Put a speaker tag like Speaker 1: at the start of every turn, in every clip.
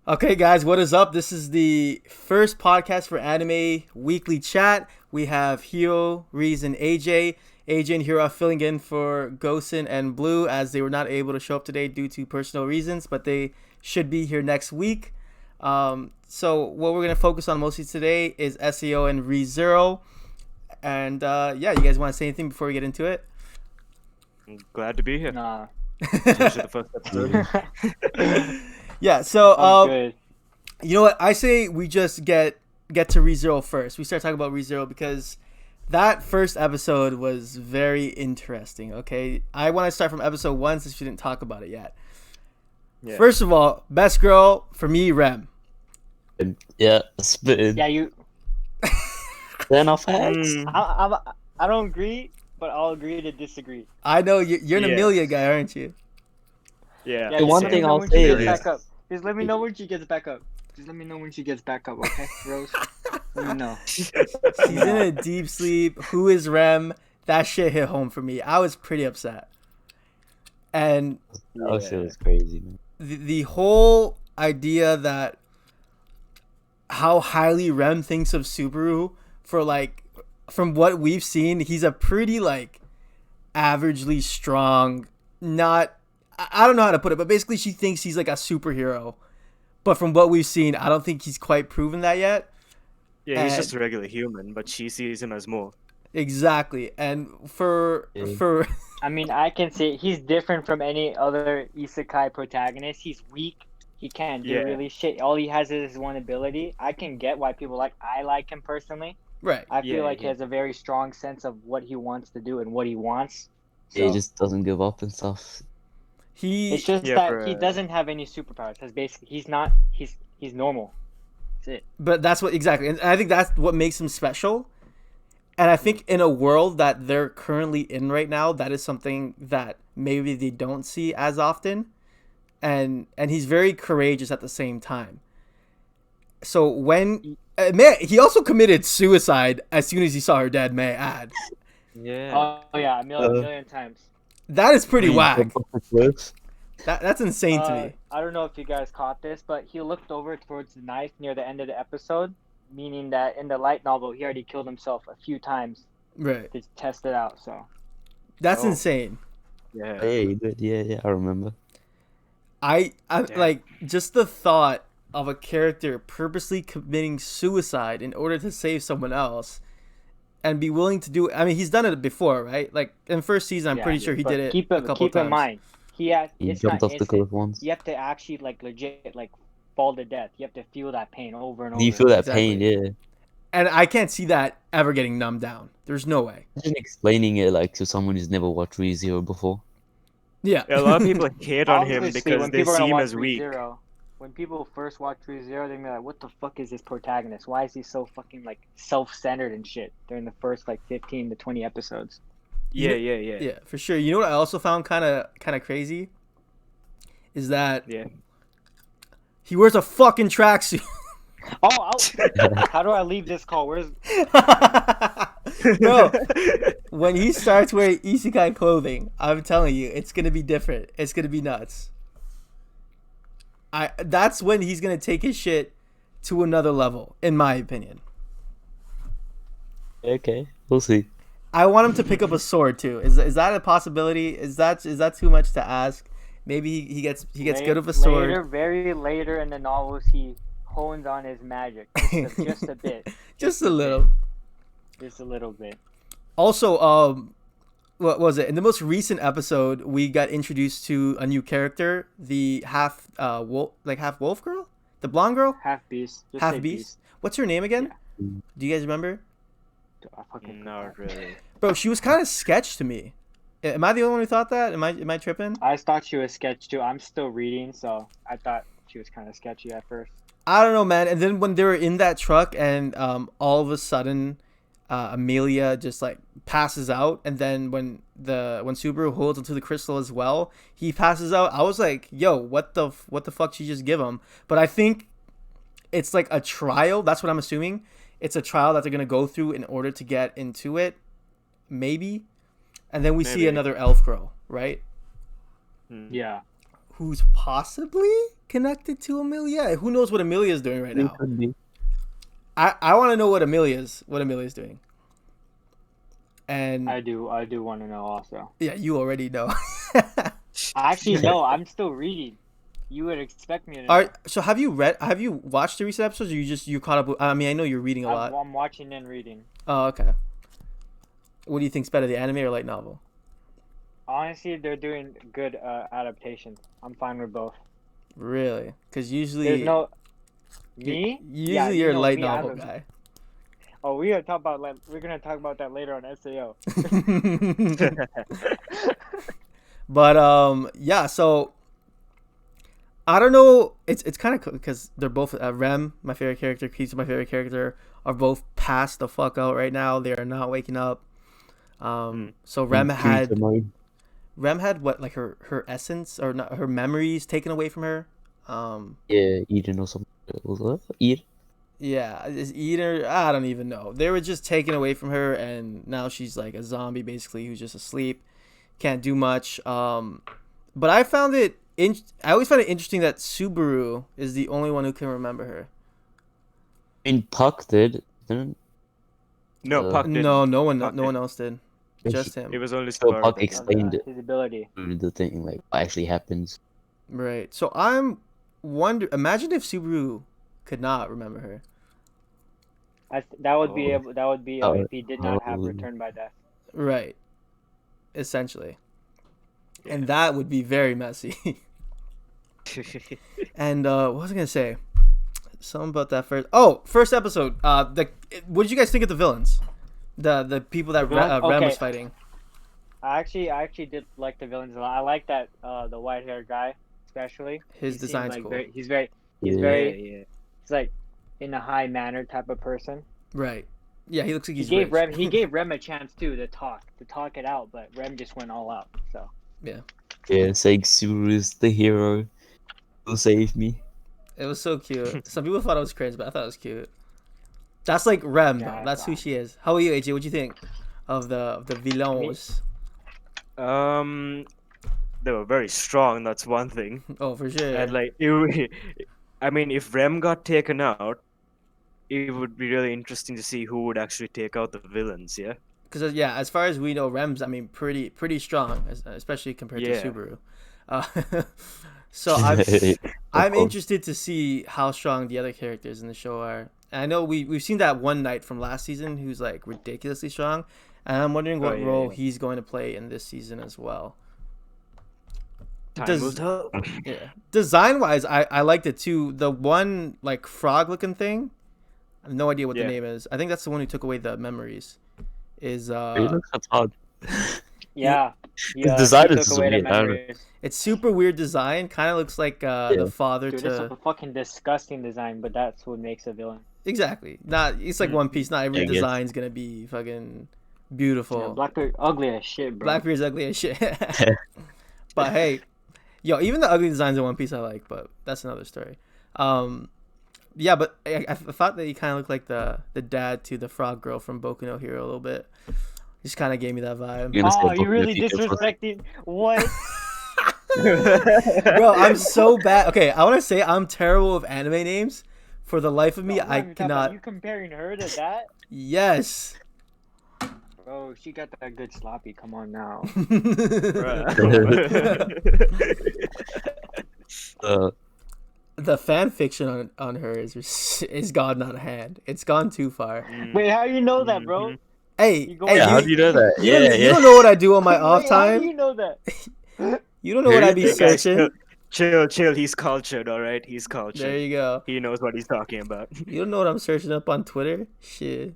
Speaker 1: Okay, guys, what is up? This is the first podcast for Anime Weekly Chat. We have Hiro, Reese, and AJ. AJ and Hiro are filling in for Gosen and Blue as they were not able to show up today due to personal reasons, but they should be here next week. So what we're going to focus on mostly today is SAO and ReZero. And yeah, you guys want to say anything before we get into it?
Speaker 2: I'm glad to be here.
Speaker 3: Nah.
Speaker 2: This is the first episode.
Speaker 1: Yeah, so
Speaker 3: I'm good.
Speaker 1: you know what? I say we just get to ReZero first. We start talking about ReZero because that first episode was very interesting, okay? I want to start from episode 1 since we didn't talk about it yet.
Speaker 2: Yeah.
Speaker 1: First of all, best girl for me, Rem.
Speaker 4: Yeah, spitting.
Speaker 3: Yeah, you.
Speaker 4: 10 off heads.
Speaker 3: I don't agree, but I'll agree to disagree.
Speaker 1: I know you're an
Speaker 2: Yeah.
Speaker 1: Amelia guy, aren't you?
Speaker 2: Yeah.
Speaker 3: Yeah,
Speaker 4: The one
Speaker 3: just let
Speaker 4: thing
Speaker 3: me know
Speaker 4: I'll
Speaker 3: when
Speaker 4: say
Speaker 3: she gets
Speaker 4: is-
Speaker 3: back up. Just let me know when she gets back up. Okay, Rose? Let me know.
Speaker 1: She's in a deep sleep. Who is Rem? That shit hit home for me. I was pretty upset. And
Speaker 4: That shit was crazy, man.
Speaker 1: the whole idea that how highly Rem thinks of Subaru for like from what we've seen, he's a pretty like averagely strong, not I don't know how to put it, but basically she thinks he's like a superhero. But from what we've seen, I don't think he's quite proven that yet.
Speaker 2: Yeah, he's
Speaker 1: And-
Speaker 2: just a regular human, but she sees him as more.
Speaker 1: Exactly. And for
Speaker 3: I mean, I can say he's different from any other isekai protagonist. He's weak. He can't do
Speaker 2: Yeah.
Speaker 3: really shit. All he has is his one ability. I can get why people I like him personally.
Speaker 1: right.
Speaker 3: I feel
Speaker 2: Yeah,
Speaker 3: like he
Speaker 2: yeah.
Speaker 3: has a very strong sense of what he wants to do and what he wants.
Speaker 4: Yeah, he
Speaker 3: So,
Speaker 4: just doesn't give up and stuff.
Speaker 3: it's just
Speaker 2: Yeah,
Speaker 3: that
Speaker 2: for,
Speaker 3: he doesn't have any superpowers. Because basically, he's normal. That's it.
Speaker 1: But that's what exactly, and I think that's what makes him special. And I think in a world that they're currently in right now, that is something that maybe they don't see as often. And he's very courageous at the same time. So when man, he also committed suicide as soon as he saw her dead. May I add,
Speaker 2: Yeah.
Speaker 3: Oh yeah, a million times.
Speaker 1: that is pretty
Speaker 4: He
Speaker 1: whack.
Speaker 4: jumped off the cliff.
Speaker 1: That's insane to me.
Speaker 3: I don't know if you guys caught this, but he looked over towards the knife near the end of the episode, meaning that in the light novel he already killed himself a few times
Speaker 1: Right.
Speaker 3: to test it out. So
Speaker 1: That's
Speaker 2: Oh.
Speaker 1: insane.
Speaker 2: Yeah.
Speaker 4: Yeah, he did. Yeah, I remember.
Speaker 1: I
Speaker 2: Damn.
Speaker 1: like just the thought of a character purposely committing suicide in order to save someone else and be willing to do it. I mean, he's done it before, right? Like in first season, I'm
Speaker 3: yeah,
Speaker 1: pretty sure he
Speaker 3: but
Speaker 1: did it
Speaker 3: Keep
Speaker 1: a couple
Speaker 3: in
Speaker 1: times.
Speaker 3: mind,
Speaker 4: He
Speaker 3: it's
Speaker 4: jumped
Speaker 3: not
Speaker 4: off the
Speaker 3: instant.
Speaker 4: cliff once.
Speaker 3: You have to actually legit fall to death. You have to feel that pain over and over.
Speaker 4: You feel that
Speaker 1: Exactly.
Speaker 4: pain, yeah.
Speaker 1: And I can't see that ever getting numbed down. There's no way.
Speaker 4: Imagine explaining it like to someone who's never watched ReZero before.
Speaker 1: Yeah.
Speaker 2: Yeah, a lot of people hate on him
Speaker 3: Obviously,
Speaker 2: because
Speaker 3: when
Speaker 2: they
Speaker 3: people are
Speaker 2: see
Speaker 3: gonna
Speaker 2: him
Speaker 3: watch
Speaker 2: as weak.
Speaker 3: ReZero, when people first watch ReZero, they're gonna be like, "What the fuck is this protagonist? Why is he so fucking self-centered and shit?" During the first 15 to 20 episodes.
Speaker 2: Yeah.
Speaker 1: Yeah, for sure. You know what I also found kind of crazy is that
Speaker 2: Yeah.
Speaker 1: he wears a fucking tracksuit.
Speaker 3: Oh, how do I leave this call? Where's
Speaker 1: Bro, when he starts wearing isekai clothing, I'm telling you, it's gonna be different. It's gonna be nuts. That's when he's gonna take his shit to another level, in my opinion.
Speaker 4: Okay, we'll see.
Speaker 1: I want him to pick up a sword too. Is that a possibility? Is that too much to ask? Maybe he gets good with a sword.
Speaker 3: Later, very later in the novels, he hones on his magic just a bit.
Speaker 1: Just a little.
Speaker 3: Just a little bit.
Speaker 1: Also, what was it? In the most recent episode, we got introduced to a new character, the half wolf girl, the blonde girl,
Speaker 3: Half beast. Just
Speaker 1: half
Speaker 3: say
Speaker 1: beast. What's her name again? Do you guys remember?
Speaker 3: I fucking
Speaker 2: Not really.
Speaker 1: Bro, she was kind of sketch to me. Am I the only one who thought that? Am I tripping?
Speaker 3: I thought she was sketch too. I'm still reading, so I thought she was kind of sketchy at first.
Speaker 1: I don't know, man. And then when they were in that truck, and all of a sudden, Amelia just like passes out, and then when Subaru holds onto the crystal as well, he passes out. I was like, "Yo, what the fuck did you just give him?" But I think it's like a trial. That's what I'm assuming. It's a trial that they're gonna go through in order to get into it, maybe. And then we see
Speaker 2: Maybe.
Speaker 1: another elf girl, right?
Speaker 2: Hmm.
Speaker 3: Yeah.
Speaker 1: Who's possibly connected to Amelia. Who knows what Amelia's doing right
Speaker 4: It
Speaker 1: now?
Speaker 4: could be.
Speaker 1: I want to know what Amelia's doing. And
Speaker 3: I do want to know also.
Speaker 1: yeah, you already know.
Speaker 3: Actually, no, I'm still reading. You would expect me to know.
Speaker 1: So have you watched the recent episodes, or you caught up? I mean, I know you're reading a lot.
Speaker 3: I'm watching and reading.
Speaker 1: Oh, okay. What do you think's better, the anime or light novel?
Speaker 3: Honestly, they're doing good adaptations. I'm fine with both.
Speaker 1: Really? Because usually
Speaker 3: There's no me.
Speaker 1: Usually
Speaker 3: Yeah,
Speaker 1: you're a
Speaker 3: know
Speaker 1: light
Speaker 3: me,
Speaker 1: novel guy.
Speaker 3: Oh, we're gonna talk about that later on SAO.
Speaker 1: But yeah. So I don't know. It's kind of cool because they're both Rem, my favorite character, Keith, my favorite character, are both passed the fuck out right now. They are not waking up. So Rem had what, like her essence or not, her memories taken away from her.
Speaker 4: Yeah, Eden or something. Eden.
Speaker 1: Yeah, is Eater? I don't even know. They were just taken away from her, and now she's like a zombie basically who's just asleep, can't do much. But I found it. I always find it interesting that Subaru is the only one who can remember her.
Speaker 4: I mean, Puck did. Didn't?
Speaker 2: No, Puck didn't.
Speaker 1: No one
Speaker 2: Puck
Speaker 1: else did. Just him.
Speaker 2: It was only
Speaker 4: So
Speaker 2: Subaru
Speaker 4: Puck
Speaker 2: that did.
Speaker 4: explained it.
Speaker 3: His ability.
Speaker 4: The thing, like, what actually happens.
Speaker 1: Right. So I'm wonder. Imagine if Subaru could not remember her.
Speaker 3: That would be
Speaker 4: Oh,
Speaker 3: if he did not have
Speaker 4: oh.
Speaker 3: return by death.
Speaker 1: Right. Essentially. And that would be very messy. And what was I gonna say? Something about that first episode. What did you guys think of the villains? The people that Rem was fighting.
Speaker 3: I actually did like the villains a lot. I like that the white haired guy especially.
Speaker 1: His design's cool.
Speaker 3: He's
Speaker 2: Yeah.
Speaker 3: like in a high manner type of person.
Speaker 1: Right. Yeah, he looks like he's
Speaker 3: he gave
Speaker 1: rich.
Speaker 3: He gave Rem a chance too to talk it out, but Rem just went all out. So
Speaker 4: Yeah, saying Subaru is the hero who saved me.
Speaker 1: It was so cute. Some people thought it was cringe, but I thought it was cute. That's like Rem,
Speaker 3: Yeah,
Speaker 1: though. That's who she is. How are you, AJ? What'd you think of the villains?
Speaker 2: They were very strong. That's one thing.
Speaker 1: Oh, for sure.
Speaker 2: And like, I mean, if Rem got taken out, it would be really interesting to see who would actually take out the villains. Yeah.
Speaker 1: Because yeah, as far as we know, Rem's pretty strong, especially compared to
Speaker 2: Yeah.
Speaker 1: Subaru. So I'm interested to see how strong the other characters in the show are. And I know we've seen that one knight from last season who's like ridiculously strong, and I'm wondering what role he's going to play in this season as well.
Speaker 2: Time will tell.
Speaker 1: Yeah. Design wise, I liked it too. The one like frog looking thing, I have no idea what the name is. I think that's the one who took away the memories. Is
Speaker 4: He looks so odd.
Speaker 3: yeah.
Speaker 4: His design
Speaker 3: he
Speaker 4: is
Speaker 3: took away the
Speaker 4: weird. I don't know.
Speaker 3: memories.
Speaker 1: it's super weird design. Kind of looks like the father
Speaker 3: Dude,
Speaker 1: to
Speaker 3: it's a fucking disgusting design, but that's what makes a villain.
Speaker 1: exactly. Not it's like One Piece. Not every
Speaker 4: I guess.
Speaker 1: design's gonna be fucking beautiful.
Speaker 3: Yeah, Blackbeard ugly as shit, bro.
Speaker 1: Blackbeard's ugly as shit. But hey, yo, even the ugly designs in One Piece I like, but that's another story. Yeah, but I thought that he kind of looked like the dad to the frog girl from Boku no Hero a little bit. Just kind of gave me that vibe.
Speaker 4: You're gonna say
Speaker 3: Oh, you
Speaker 4: Boku no
Speaker 3: really
Speaker 4: Hero first.
Speaker 3: disrespecting what?
Speaker 1: Bro, I'm so bad. Okay, I want to say I'm terrible with anime names. For the life of me,
Speaker 3: No,
Speaker 1: I cannot.
Speaker 3: You comparing her to that?
Speaker 1: Yes.
Speaker 3: Bro, she got that good sloppy. Come on now.
Speaker 1: The fan fiction on her is gone out of hand. It's gone too far.
Speaker 3: Wait, how you know that, bro?
Speaker 1: Hey,
Speaker 3: You go-
Speaker 1: hey,
Speaker 4: Yeah, how do you know that?
Speaker 1: you
Speaker 4: Yeah,
Speaker 1: don't know what I do on my off
Speaker 3: Wait, how do
Speaker 1: time.
Speaker 3: you know that?
Speaker 1: You don't know what I be
Speaker 2: Hey, guys,
Speaker 1: searching.
Speaker 2: chill. He's cultured, all right. He's cultured.
Speaker 1: There you go.
Speaker 2: He knows what he's talking about.
Speaker 1: You don't know what I'm searching up on Twitter? Shit.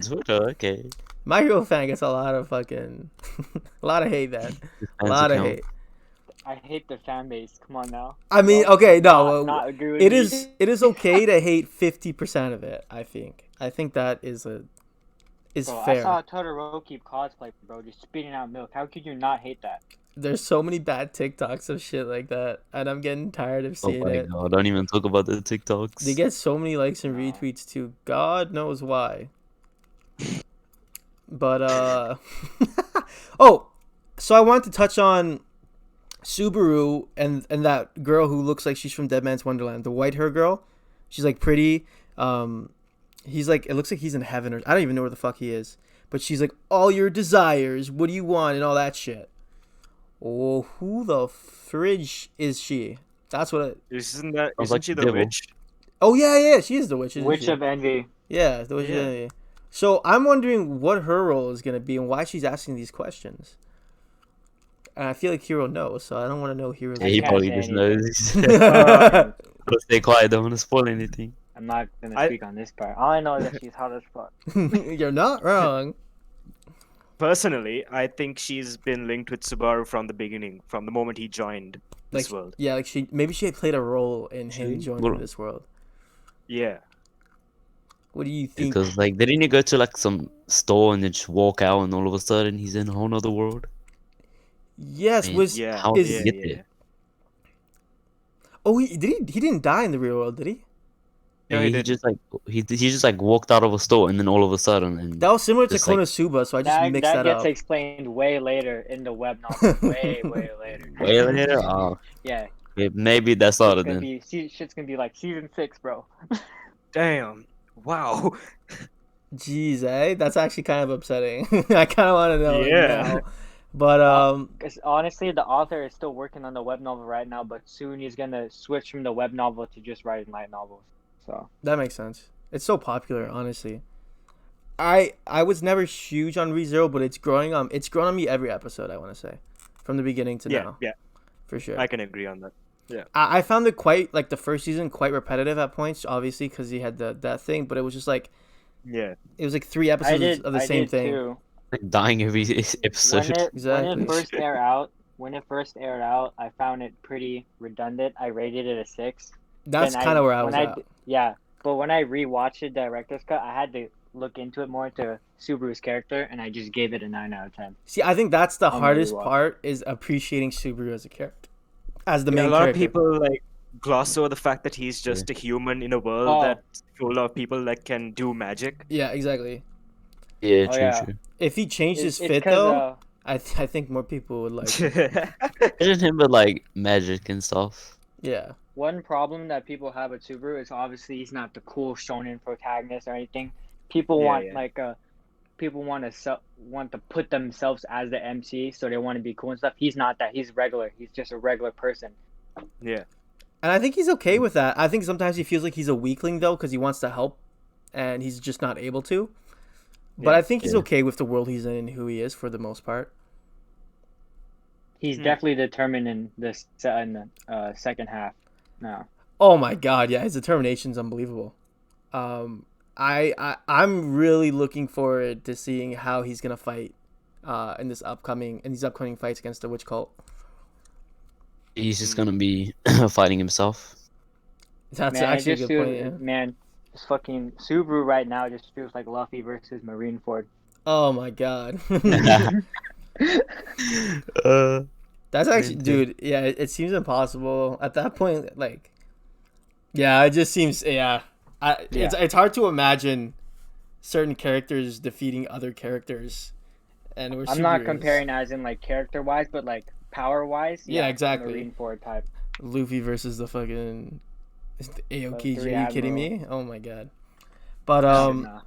Speaker 4: Twitter, okay.
Speaker 1: My Hero fan gets a lot of fucking, a lot of hate, man. A
Speaker 4: Fans
Speaker 1: lot of
Speaker 4: account.
Speaker 1: hate.
Speaker 3: I hate the fan base. Come on now.
Speaker 1: I mean,
Speaker 3: Don't
Speaker 1: okay, no,
Speaker 3: not agree with
Speaker 1: it
Speaker 3: me.
Speaker 1: is okay to hate 50% of it. I think that is
Speaker 3: Bro,
Speaker 1: fair.
Speaker 3: I saw Todoroki cosplay, bro, just spitting out milk. How could you not hate that?
Speaker 1: There's so many bad TikToks of shit like that, and I'm getting tired of
Speaker 4: Oh
Speaker 1: seeing
Speaker 4: my
Speaker 1: it.
Speaker 4: god, don't even talk about the TikToks.
Speaker 1: They get so many likes and
Speaker 3: No.
Speaker 1: retweets too. God knows why. But oh, so I wanted to touch on Subaru and that girl who looks like she's from Dead Man's Wonderland, the white hair girl, she's like pretty. He's like, it looks like he's in heaven, or I don't even know where the fuck he is. But she's like, all your desires, what do you want, and all that shit. Oh, who the fridge is she? That's what it.
Speaker 2: Isn't
Speaker 4: like
Speaker 2: she
Speaker 4: the
Speaker 2: the
Speaker 4: devil.
Speaker 2: witch?
Speaker 1: Oh yeah, she is the witch. Isn't
Speaker 3: Witch
Speaker 1: she?
Speaker 3: of Envy.
Speaker 1: Yeah, the witch.
Speaker 2: Yeah.
Speaker 1: Yeah. So I'm wondering what her role is gonna be and why she's asking these questions. And I feel like Hero knows, so I don't want to know Hero's.
Speaker 4: Yeah, he
Speaker 3: can't
Speaker 4: probably
Speaker 3: say
Speaker 4: just
Speaker 3: anything.
Speaker 4: knows. Gotta stay quiet. Don't want to spoil anything.
Speaker 3: I'm not gonna
Speaker 2: I-
Speaker 3: speak on this part. All I know is that she's hot as fuck.
Speaker 1: You're not wrong.
Speaker 2: Personally, I think she's been linked with Subaru from the beginning, from the moment he joined this
Speaker 1: Like,
Speaker 2: world.
Speaker 1: yeah, like maybe she played a role in him
Speaker 4: She-
Speaker 1: joining
Speaker 4: well-
Speaker 1: this world.
Speaker 2: Yeah.
Speaker 1: What do you think?
Speaker 4: Because like, didn't he go to like some store and then just walk out, and all of a sudden he's in a whole other world?
Speaker 1: Yes,
Speaker 4: Man,
Speaker 1: was
Speaker 2: Yeah.
Speaker 4: How did
Speaker 1: is-
Speaker 4: he get there?
Speaker 1: oh he didn't die in the real world, did he?
Speaker 2: No,
Speaker 4: Yeah,
Speaker 2: he
Speaker 4: he
Speaker 2: didn't.
Speaker 4: just like he just like walked out of a store, and then all of a sudden, and
Speaker 1: That was similar to
Speaker 4: Just like-
Speaker 1: Konosuba, so I just
Speaker 3: That
Speaker 1: mixed that
Speaker 3: gets
Speaker 1: up.
Speaker 3: explained way later in the web novel. way later.
Speaker 4: way later, oh,
Speaker 3: Yeah.
Speaker 4: yeah, maybe that's all
Speaker 3: It's
Speaker 4: it
Speaker 3: gonna
Speaker 4: then.
Speaker 3: be shit's gonna be like season 6, bro.
Speaker 2: Damn. Wow.
Speaker 1: Jeez, that's actually kind of upsetting. I kind of want to know
Speaker 2: Yeah.
Speaker 1: now. But
Speaker 3: Because honestly, the author is still working on the web novel right now, but soon he's gonna switch from the web novel to just writing light novels. So
Speaker 1: that makes sense. It's so popular, honestly. I was never huge on ReZero, but it's growing on me every episode, I want to say, from the beginning to
Speaker 2: Yeah,
Speaker 1: now,
Speaker 2: yeah.
Speaker 1: for sure.
Speaker 2: I can agree on that.
Speaker 1: I found it quite, like, the first season quite repetitive at points, obviously, because he had that thing, but it was just like,
Speaker 2: Yeah.
Speaker 1: it was like 3 episodes of the
Speaker 3: I
Speaker 1: same
Speaker 3: did
Speaker 1: thing.
Speaker 3: too.
Speaker 4: Like dying every episode.
Speaker 3: When
Speaker 1: Exactly.
Speaker 3: it first aired out, I found it pretty redundant. I rated it a 6.
Speaker 1: That's
Speaker 3: Then
Speaker 1: kind of where I
Speaker 3: when
Speaker 1: was at.
Speaker 3: Yeah, but when I rewatched the director's cut, I had to look into it more to Subaru's character, and I just gave it a 9 out of 10.
Speaker 1: See, I think that's the
Speaker 3: On the
Speaker 1: hardest
Speaker 3: rewatch.
Speaker 1: part, is appreciating Subaru as a character, as the
Speaker 2: Yeah,
Speaker 1: main
Speaker 2: a lot
Speaker 1: character.
Speaker 2: of people like gloss over the fact that he's just a human in a world
Speaker 3: Oh.
Speaker 2: that's full of people that can do magic.
Speaker 1: Yeah, exactly.
Speaker 4: Yeah,
Speaker 3: Oh,
Speaker 4: true,
Speaker 3: yeah.
Speaker 4: true.
Speaker 1: If he changed his
Speaker 3: It's
Speaker 1: fit
Speaker 3: 'cause,
Speaker 1: though, I think more people would like it.
Speaker 4: Imagine him with like magic and stuff.
Speaker 1: Yeah.
Speaker 3: one problem that people have with Subaru is obviously he's not the cool shonen protagonist or anything. People
Speaker 2: Yeah,
Speaker 3: want
Speaker 2: yeah.
Speaker 3: people want to put themselves as the MC, so they want to be cool and stuff. He's not that. He's regular. He's just a regular person.
Speaker 2: Yeah.
Speaker 1: And I think he's okay with that. I think sometimes he feels like he's a weakling though, because he wants to help, and he's just not able to. But
Speaker 2: Yeah,
Speaker 1: I think he's
Speaker 4: yeah.
Speaker 1: okay with the world he's in and who he is for the most part.
Speaker 3: He's definitely determined in the second half now.
Speaker 1: Oh my god, yeah, his determination's unbelievable. I'm really looking forward to seeing how he's gonna fight in these upcoming fights against the witch cult.
Speaker 4: He's just gonna be fighting himself.
Speaker 1: That's
Speaker 3: Man, it
Speaker 1: actually a
Speaker 3: just
Speaker 1: good
Speaker 3: feels,
Speaker 1: point. Yeah.
Speaker 3: man, this fucking Subaru right now just feels like Luffy versus Marineford.
Speaker 1: Oh my god. That's actually,
Speaker 4: Mint.
Speaker 1: dude. Yeah, it seems impossible at that point. Like, yeah, it just seems. Yeah, it's hard to imagine certain characters defeating other characters, and we're.
Speaker 3: I'm not
Speaker 1: Subarus.
Speaker 3: comparing as in like character wise, but like power wise.
Speaker 1: Yeah, exactly.
Speaker 3: Marineford type.
Speaker 1: Luffy versus the fucking Aokiji.
Speaker 3: three
Speaker 1: Are you kidding
Speaker 3: admiral.
Speaker 1: me? Oh my god. But
Speaker 3: Nah.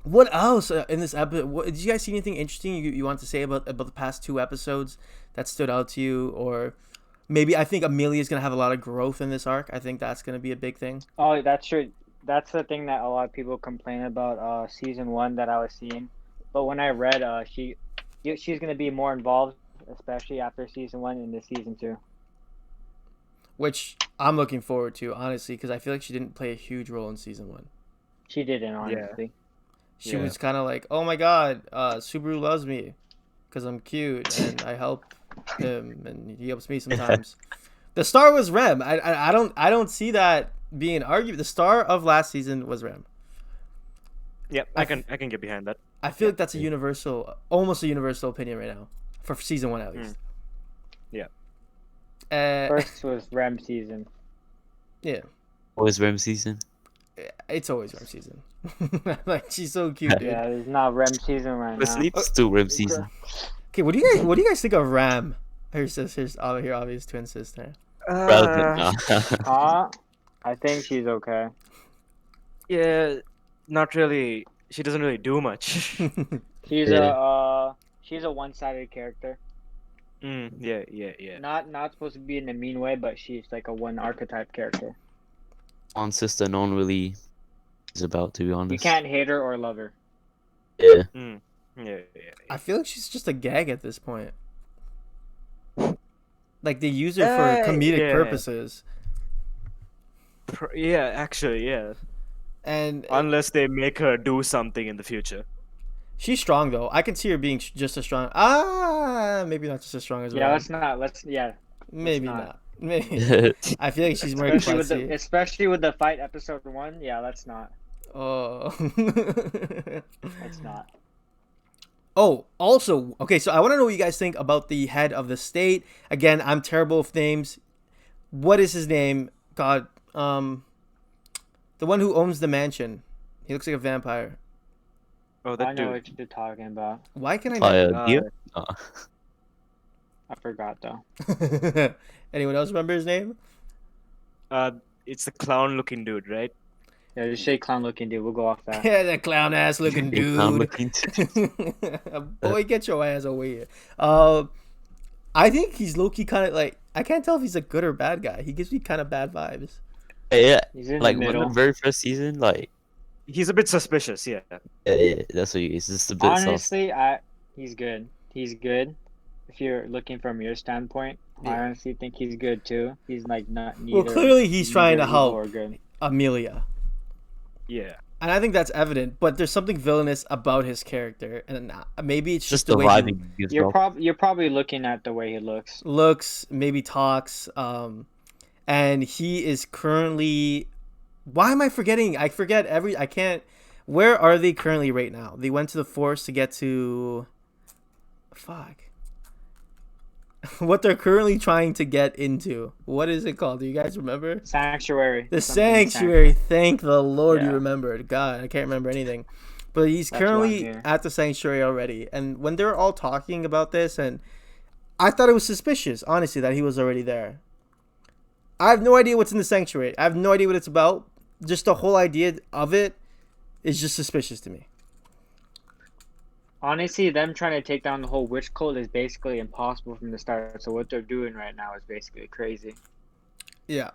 Speaker 1: what else in this episode? Did you guys see anything interesting you want to say about the past 2 episodes that stood out to you? Or maybe I think Amelia's gonna have a lot of growth in this arc. I think that's gonna be a big thing.
Speaker 3: Oh, that's true. That's the thing that a lot of people complain about season 1 that I was seeing. But when I read she's gonna be more involved, especially after season 1 into season 2.
Speaker 1: Which I'm looking forward to, honestly, because I feel like she didn't play a huge role in season 1.
Speaker 3: She didn't, honestly.
Speaker 1: She
Speaker 2: Yeah.
Speaker 1: was kind of like, oh my god, Subaru loves me because I'm cute and I help him and he helps me sometimes. The star was Rem. I don't see that being argued. The star of last season was Rem.
Speaker 2: Yep, I can get behind that.
Speaker 1: I feel like that's almost a universal opinion right now for season 1 at least.
Speaker 2: Yeah.
Speaker 3: First was Rem season.
Speaker 1: Yeah,
Speaker 4: Always Rem season.
Speaker 1: it's always Rem season. Like, she's so cute, dude.
Speaker 3: Yeah, it's not Rem season right
Speaker 4: The
Speaker 3: now.
Speaker 4: sleep still Rem season.
Speaker 1: Okay, what do you guys think of Ram? Her sister's her obvious twin sister.
Speaker 4: Relevant. Nah.
Speaker 3: I think she's okay.
Speaker 2: Yeah, not really. She doesn't really do much.
Speaker 3: She's she's a one-sided character.
Speaker 2: Yeah.
Speaker 3: Not supposed to be in a mean way, but she's like a one archetype character.
Speaker 4: One sister, no one really is about, to be honest.
Speaker 3: You can't hate her or love her.
Speaker 4: Yeah.
Speaker 2: Yeah.
Speaker 1: I feel like she's just a gag at this point. Like they use her for comedic
Speaker 2: yeah.
Speaker 1: purposes,
Speaker 2: Yeah, actually, yeah.
Speaker 1: and
Speaker 2: Unless they make her do something in the future.
Speaker 1: she's strong though. I can see her being just as strong. Maybe not just as strong as
Speaker 3: Yeah,
Speaker 1: Ram. Maybe
Speaker 3: not.
Speaker 1: not. Maybe. I feel like she's more classy.
Speaker 3: Especially with the fight episode 1. Yeah, let's not.
Speaker 1: Oh.
Speaker 3: Let's not.
Speaker 1: Oh, also, okay, so I want to know what you guys think about the head of the state. Again, I'm terrible with names. What is his name? God, the one who owns the mansion. He looks like a vampire.
Speaker 2: Oh, that
Speaker 3: I know
Speaker 2: dude.
Speaker 3: what you're talking about.
Speaker 1: Why can I not?
Speaker 4: Deer?
Speaker 3: I forgot though.
Speaker 1: Anyone else remember his name?
Speaker 2: It's the clown-looking dude, right?
Speaker 3: Yeah, just say clown looking dude. We'll go off that.
Speaker 1: Yeah, that clown ass looking dude.
Speaker 4: Looking
Speaker 1: Boy, get your ass over here. I think he's low key kind of like, I can't tell if he's a good or bad guy. He gives me kind of bad vibes.
Speaker 4: Yeah,
Speaker 3: He's in
Speaker 4: like
Speaker 3: the
Speaker 4: when the
Speaker 3: middle.
Speaker 4: very first season, like
Speaker 2: He's a bit suspicious, yeah.
Speaker 4: yeah, that's what he is. Just a bit sus.
Speaker 3: Honestly, he's good. He's good. If you're looking from your standpoint, I
Speaker 1: Yeah.
Speaker 3: honestly think he's good too. He's like not neither.
Speaker 1: Well, clearly he's trying to
Speaker 3: neither
Speaker 1: help
Speaker 3: evil or good.
Speaker 1: Amelia.
Speaker 2: Yeah.
Speaker 1: And I think that's evident, but there's something villainous about his character, and maybe it's just
Speaker 4: Just
Speaker 1: the
Speaker 4: the
Speaker 1: way
Speaker 4: vibe
Speaker 1: he
Speaker 4: he gives
Speaker 3: You're
Speaker 4: off.
Speaker 3: you're probably looking at the way he looks.
Speaker 1: looks, maybe talks, and he is currently. Why am I forgetting? I forget I can't. Where are they currently right now? They went to the forest to get to. Fuck. What they're currently trying to get into. What is it called? Do you guys remember?
Speaker 3: Sanctuary.
Speaker 1: The
Speaker 3: Something
Speaker 1: sanctuary. Thank the Lord you
Speaker 3: Yeah.
Speaker 1: remembered. God, I can't remember anything. But he's
Speaker 3: That's why I'm
Speaker 1: currently
Speaker 3: here.
Speaker 1: at the sanctuary already. And when they're all talking about this, and I thought it was suspicious, honestly, that he was already there. I have no idea what's in the sanctuary. I have no idea what it's about. Just the whole idea of it is just suspicious to me.
Speaker 3: Honestly, them trying to take down the whole witch cult is basically impossible from the start. So what they're doing right now is basically crazy.
Speaker 1: Yeah.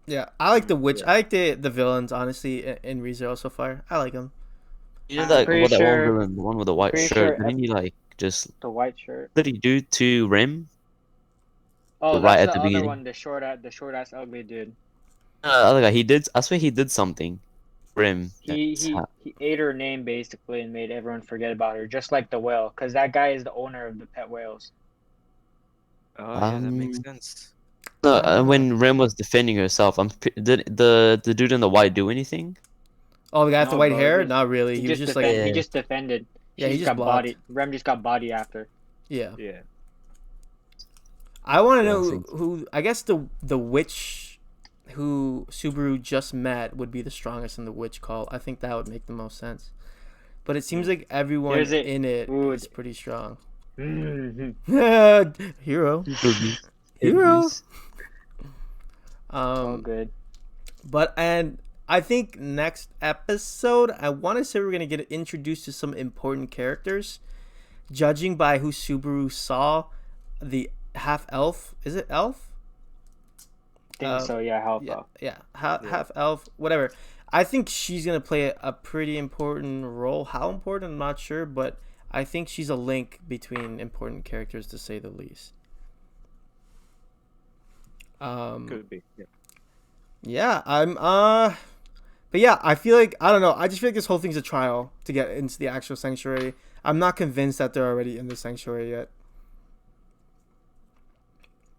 Speaker 1: Yeah. I like the witch.
Speaker 2: Yeah.
Speaker 1: I like the villains, honestly, in ReZero so far. I like them.
Speaker 4: You know
Speaker 3: I'm
Speaker 4: that
Speaker 3: pretty
Speaker 4: what that
Speaker 3: sure-
Speaker 4: one villain, the one with the white
Speaker 3: pretty
Speaker 4: shirt?
Speaker 3: sure
Speaker 4: Didn't he like just
Speaker 3: The white shirt.
Speaker 4: what did he do to Rim?
Speaker 3: Oh,
Speaker 4: Right
Speaker 3: that's
Speaker 4: at
Speaker 3: the
Speaker 4: the
Speaker 3: other
Speaker 4: beginning.
Speaker 3: one, the short ass ugly dude.
Speaker 4: Other guy, he did. I swear he did something. Rim.
Speaker 3: He ate her name basically and made everyone forget about her, just like the whale, because that guy is the owner of the pet whales.
Speaker 2: Oh, yeah, that makes
Speaker 4: Um,
Speaker 2: sense.
Speaker 4: No, when Rim was defending herself, did the dude in the white do anything?
Speaker 1: Oh, the guy with the
Speaker 3: No,
Speaker 1: white
Speaker 3: bro,
Speaker 1: hair?
Speaker 3: he-
Speaker 1: Not really. He was just like,
Speaker 3: he just defended.
Speaker 1: Yeah, he
Speaker 3: She
Speaker 1: just
Speaker 3: got
Speaker 1: blocked.
Speaker 3: bodied. Rem just got body after.
Speaker 1: yeah.
Speaker 2: Yeah.
Speaker 1: I want to
Speaker 4: Yeah, I
Speaker 1: know
Speaker 4: think-
Speaker 1: who. I guess the witch who Subaru just met would be the strongest in the witch call. I think that would make the most sense. But it seems like everyone
Speaker 3: Here's it.
Speaker 1: in it
Speaker 3: Ooh,
Speaker 1: is pretty strong.
Speaker 3: Mhm.
Speaker 1: Hero.
Speaker 4: Boogie.
Speaker 1: Hero.
Speaker 3: Oh, good.
Speaker 1: But and I think next episode, I want to say we're gonna get introduced to some important characters. Judging by who Subaru saw, the half elf. Is it elf?
Speaker 3: Think so, yeah. Help
Speaker 1: Yeah,
Speaker 3: out.
Speaker 1: yeah. Half elf, whatever. I think she's gonna play a pretty important role. How important, I'm not sure, but I think she's a link between important characters, to say the least.
Speaker 2: Could be. Yeah.
Speaker 1: Yeah, but yeah, I feel like, I don't know, I just feel like this whole thing's a trial to get into the actual sanctuary. I'm not convinced that they're already in the sanctuary yet.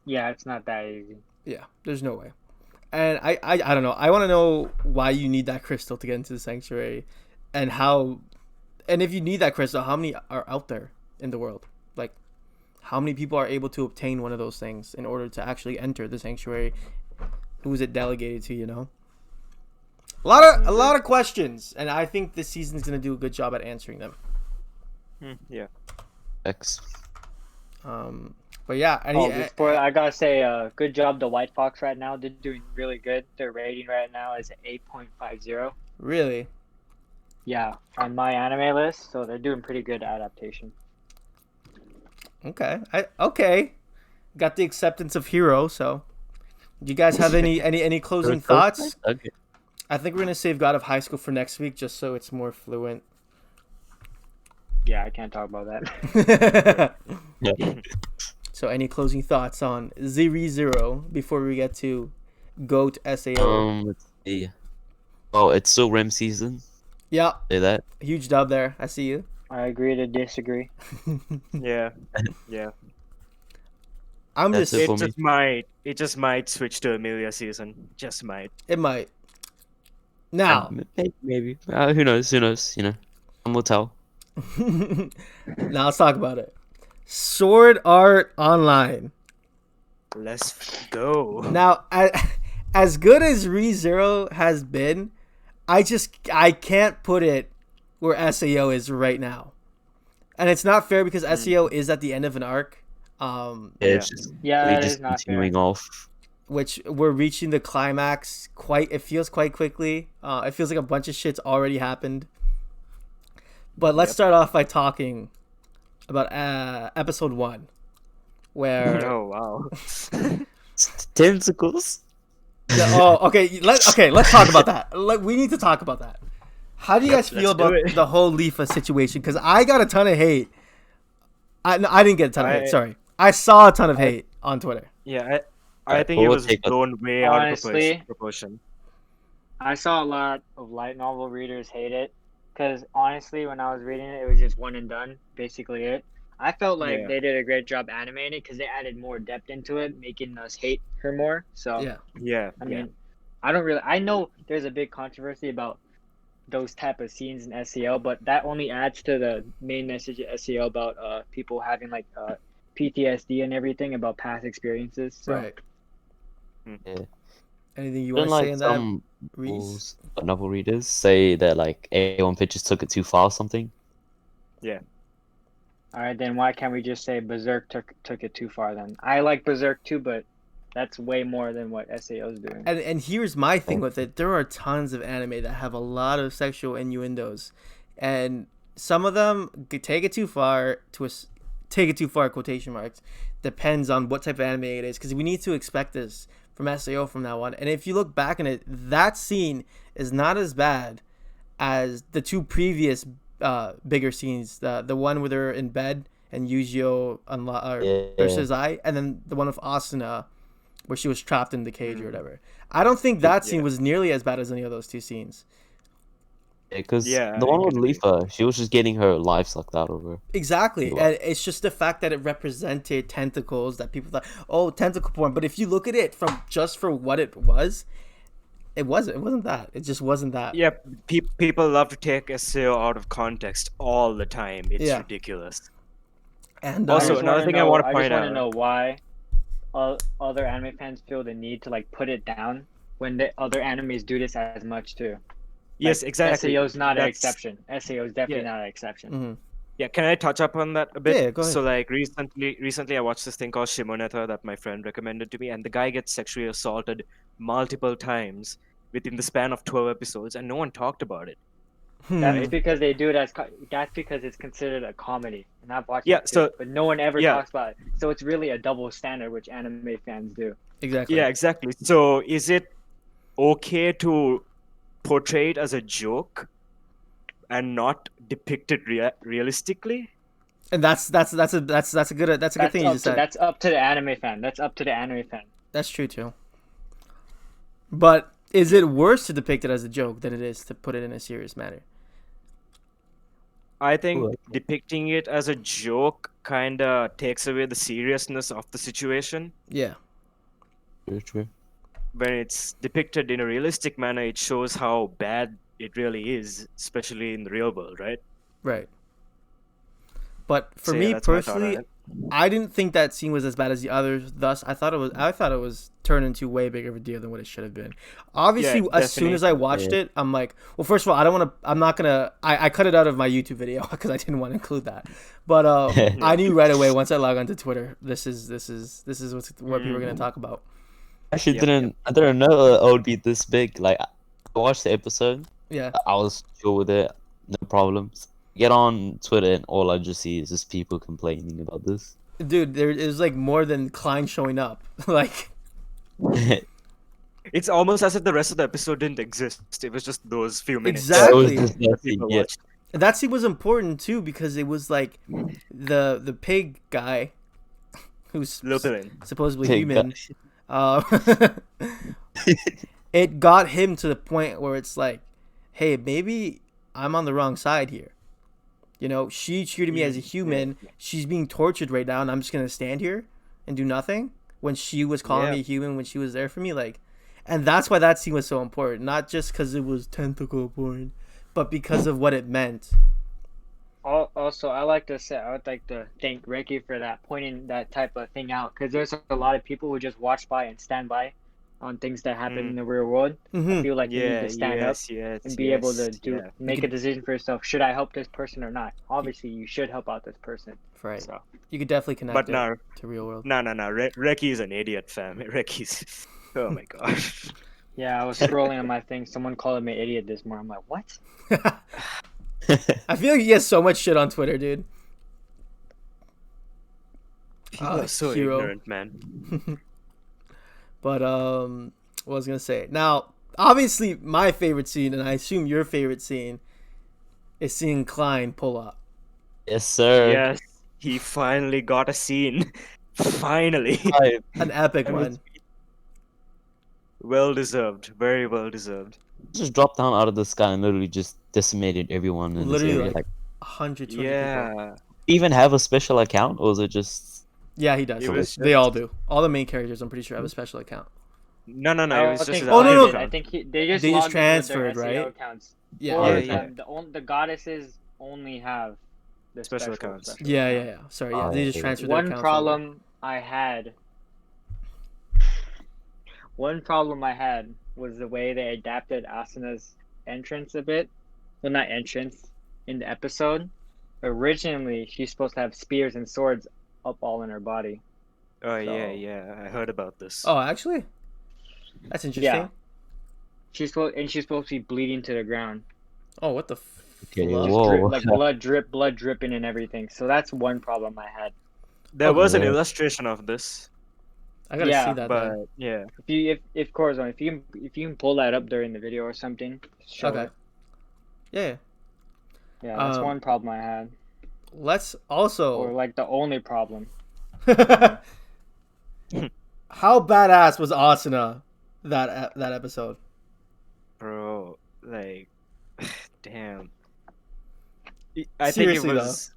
Speaker 3: Yeah, it's not that easy.
Speaker 1: Yeah, there's no way. And I don't know. I want to know why you need that crystal to get into the sanctuary, and how, and if you need that crystal, how many are out there in the world? Like, how many people are able to obtain one of those things in order to actually enter the sanctuary? Who is it delegated to? You know, a lot of questions, and I think this season's gonna do a good job at answering them.
Speaker 2: Yeah.
Speaker 4: X.
Speaker 1: But yeah,
Speaker 3: before I gotta say, good job the White Fox right now. They're doing really good. Their rating right now is 8.50.
Speaker 1: really.
Speaker 3: Yeah, on my anime list, so they're doing pretty good adaptation.
Speaker 1: Okay. Got the acceptance of Hero. So, do you guys have any closing thoughts?
Speaker 4: Okay.
Speaker 1: I think we're gonna save God of High School for next week, just so it's more fluent.
Speaker 3: Yeah, I can't talk about that.
Speaker 4: Yeah.
Speaker 1: So, any closing thoughts on Zero before we get to GOAT SAO?
Speaker 4: Let's see. Well, it's still REM season.
Speaker 1: Yeah,
Speaker 4: Say that.
Speaker 1: huge dub there. I see you.
Speaker 3: I agree to disagree.
Speaker 2: Yeah.
Speaker 1: I'm
Speaker 4: That's
Speaker 1: just.
Speaker 4: it for me.
Speaker 2: It just might switch to Amelia season. Just might.
Speaker 1: It might. Now,
Speaker 4: Maybe. Who knows? Who knows? You know, time will tell.
Speaker 1: now let's talk about it. Sword Art Online.
Speaker 2: Let's go.
Speaker 1: Now, as good as ReZero has been, I can't put it where SAO is right now, and it's not fair because SAO is at the end of an arc.
Speaker 4: It's just
Speaker 3: Yeah,
Speaker 4: they
Speaker 3: that
Speaker 4: just
Speaker 3: is not fair.
Speaker 4: continuing off.
Speaker 1: Which we're reaching the climax it feels quite quickly. It feels like a bunch of shit's already happened. But let's start off by talking about episode 1, where
Speaker 2: Oh wow.
Speaker 4: Tentacles.
Speaker 1: let's talk about that. We need to talk about that. How do you guys feel
Speaker 2: let's do
Speaker 1: about
Speaker 2: it.
Speaker 1: the whole Lifa situation? Because I got a ton of hate. I didn't get a ton of hate. Sorry, I saw a ton of hate on Twitter.
Speaker 2: Yeah, I think it was blown way out of proportion.
Speaker 3: I saw a lot of light novel readers hate it because honestly, when I was reading it, it was just one and done, basically it. I felt like they did a great job animating it because they added more depth into it, making us hate her more. So
Speaker 1: Yeah.
Speaker 3: I mean, I know there's a big controversy about those type of scenes in SEO, but that only adds to the main message of SEO about people having like PTSD and everything about past experiences. So.
Speaker 1: Right.
Speaker 4: Yeah.
Speaker 1: Anything you want to say in that,
Speaker 4: some
Speaker 1: Reese?
Speaker 4: novel readers say that like A1 Pictures took it too far or something.
Speaker 2: Yeah.
Speaker 3: All right, then why can't we just say Berserk took it too far then? I like Berserk too, but that's way more than what SAO is doing.
Speaker 1: And here's my thing with it. There are tons of anime that have a lot of sexual innuendos, and some of them take it too far quotation marks. Depends on what type of anime it is, because we need to expect this from SAO from now on. And if you look back in it, that scene is not as bad as the two previous bigger scenes. The one where they're in bed and Yujiro versus I, and then the one with Asuna where she was trapped in the cage or whatever. I don't think that scene was nearly as bad as any of those two scenes.
Speaker 4: Because the one with Lifa, she was just getting her life sucked out of her.
Speaker 1: Exactly. And it's just the fact that it represented tentacles that people thought, oh, tentacle porn. But if you look at it for what it was, it wasn't that. It just wasn't that.
Speaker 2: Yeah, people love to take SEO out of context all the time. It's ridiculous.
Speaker 1: And
Speaker 2: also, another thing I want to point out.
Speaker 3: I just want to know why other anime fans feel the need to like put it down when the other animes do this as much too.
Speaker 2: Yes, exactly.
Speaker 3: SAO is not an exception. SAO is definitely not an exception.
Speaker 1: Mm-hmm.
Speaker 2: Yeah, can I touch up on that a bit?
Speaker 1: Yeah, go ahead.
Speaker 2: So like recently I watched this thing called Shimoneta that my friend recommended to me, and the guy gets sexually assaulted multiple times within the span of 12 episodes, and no one talked about it.
Speaker 3: That's because they do it that's because it's considered a comedy, and I've watched it too, but no one ever talks about it. So it's really a double standard, which anime fans do.
Speaker 1: Exactly.
Speaker 2: Yeah, exactly. So is it okay to portray it as a joke and not depict it realistically?
Speaker 1: And that's a good thing you just said.
Speaker 3: That's up to the anime fan.
Speaker 1: That's true too. But is it worse to depict it as a joke than it is to put it in a serious manner?
Speaker 2: I think depicting it as a joke kind of takes away the seriousness of the situation.
Speaker 1: Yeah.
Speaker 4: True.
Speaker 2: When it's depicted in a realistic manner, it shows how bad it really is, especially in the real world, right?
Speaker 1: Right. But for me personally, I didn't think that scene was as bad as the others. Thus, I thought it was turned into way bigger of a deal than what it should have been. Obviously,
Speaker 2: Yeah,
Speaker 1: as soon as I watched
Speaker 4: Yeah.
Speaker 1: it, I'm like, well, first of all, I don't want to. I'm not gonna. I cut it out of my YouTube video because I didn't want to include that. But I knew right away once I logged onto Twitter, this is what people are gonna talk about.
Speaker 4: Actually,
Speaker 2: Yep,
Speaker 4: I didn't know it would be this big. Like, I watched the episode.
Speaker 1: Yeah,
Speaker 4: I was chill with it, no problems. Get on Twitter, and all I just see is just people complaining about this.
Speaker 1: dude, there is like more than Klein showing up. Like,
Speaker 2: It's almost as if the rest of the episode didn't exist. It was just those few minutes.
Speaker 1: Exactly.
Speaker 4: It was just
Speaker 2: that
Speaker 4: that scene,
Speaker 2: people
Speaker 4: yeah.
Speaker 2: watched.
Speaker 1: that scene was important too because it was like the pig guy, who's
Speaker 2: Lupin.
Speaker 1: supposedly
Speaker 4: Pig
Speaker 1: human. It got him to the point where it's like, hey, maybe I'm on the wrong side here. You know, she treated me as a human. She's being tortured right now, and I'm just gonna stand here and do nothing when she was calling me a human when she was there for me. Like, and that's why that scene was so important, not just because it was tentacle porn, but because of what it meant.
Speaker 3: Also, I would like to thank Ricky for that pointing that type of thing out because there's a lot of people who just watch by and stand by on things that happen in the real world. I feel like you need to stand up and be able to make a decision for yourself. Should I help this person or not? Obviously, you should help out this person.
Speaker 1: Right.
Speaker 3: So
Speaker 1: You could definitely connect
Speaker 2: But
Speaker 1: it
Speaker 2: no,
Speaker 1: to real world.
Speaker 2: no. Reki's an idiot, fam. Reki's. Oh my gosh.
Speaker 3: yeah, I was scrolling on my thing. Someone called me an idiot this morning. I'm like, what?
Speaker 1: I feel like he gets so much shit on Twitter, dude.
Speaker 2: People are so
Speaker 1: hero.
Speaker 2: ignorant, man.
Speaker 1: But what was I gonna say? Now, obviously, my favorite scene, and I assume your favorite scene, is seeing Klein pull up.
Speaker 4: Yes, sir.
Speaker 2: Yes, he finally got a scene. Finally.
Speaker 1: An epic one.
Speaker 2: Well deserved. Very well deserved.
Speaker 4: Just dropped down out of the sky and literally just decimated everyone in
Speaker 1: Literally,
Speaker 4: this area.
Speaker 1: like, 120 people.
Speaker 2: Yeah.
Speaker 4: Even have a special account, or was it just?
Speaker 1: Yeah, he does.
Speaker 2: It was
Speaker 1: They all do. All the main characters, I'm pretty sure, have a special account.
Speaker 2: No. It was
Speaker 3: I
Speaker 2: just
Speaker 3: think
Speaker 2: his
Speaker 1: Oh, no,
Speaker 2: IM
Speaker 1: no.
Speaker 3: I
Speaker 2: account.
Speaker 3: think they
Speaker 1: They just
Speaker 3: just
Speaker 1: transferred,
Speaker 3: transferred,
Speaker 1: right?
Speaker 3: Accounts.
Speaker 1: Yeah,
Speaker 3: Or
Speaker 4: yeah.
Speaker 3: the goddesses only have the
Speaker 2: Special accounts.
Speaker 1: yeah. Sorry, yeah. They just
Speaker 4: Oh.
Speaker 1: transferred their
Speaker 3: One
Speaker 1: accounts
Speaker 3: problem I had was the way they adapted Asuna's entrance a bit. Well, not entrance, in the episode. Originally, she's supposed to have spears and swords up all in her body.
Speaker 2: Oh
Speaker 3: So-
Speaker 2: yeah. I heard about this.
Speaker 1: Oh, actually? That's interesting.
Speaker 3: Yeah. She's supposed to be bleeding to the ground.
Speaker 1: Oh, what the
Speaker 4: Okay,
Speaker 1: fluff?
Speaker 4: whoa.
Speaker 3: Blood dripping and everything. So that's one problem I had.
Speaker 2: There was an
Speaker 4: Yeah.
Speaker 2: illustration of this,
Speaker 1: I gotta
Speaker 3: Yeah,
Speaker 1: see that.
Speaker 2: but
Speaker 1: Then.
Speaker 2: yeah.
Speaker 3: If Corazon, if you can pull that up during the video or something, show
Speaker 1: Okay.
Speaker 3: it.
Speaker 1: Yeah.
Speaker 3: Yeah, that's one problem I had.
Speaker 1: Let's
Speaker 3: Or
Speaker 1: also.
Speaker 3: like the only problem.
Speaker 1: How badass was Asuna that episode?
Speaker 2: Bro, like, damn.
Speaker 1: Seriously,
Speaker 2: it was.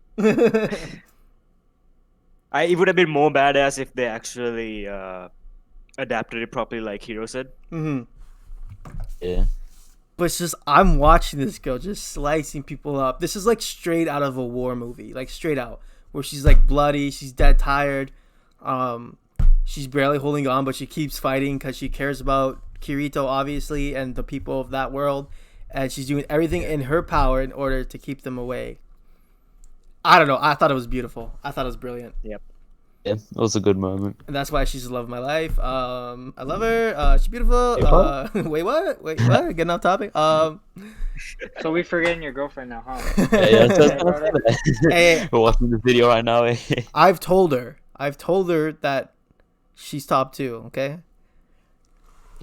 Speaker 2: It would have been more badass if they actually adapted it properly, like Hiro said.
Speaker 1: hmm
Speaker 4: Yeah.
Speaker 1: But it's just I'm watching this girl just slicing people up. This is like straight out of a war movie, like straight out, where she's like bloody, she's dead tired, she's barely holding on, but she keeps fighting because she cares about Kirito, obviously, and the people of that world, and she's doing everything in her power in order to keep them away. I don't know. I thought it was beautiful. I thought it was brilliant,
Speaker 4: Yeah, it was a good moment.
Speaker 1: and that's why she's the love of my life. I love her. She's beautiful. Wait, what? Getting off topic.
Speaker 3: So we forgetting your girlfriend now, huh?
Speaker 4: Yeah,
Speaker 1: Hey.
Speaker 4: We're watching this video right now.
Speaker 1: I've told her that she's top 2. Okay.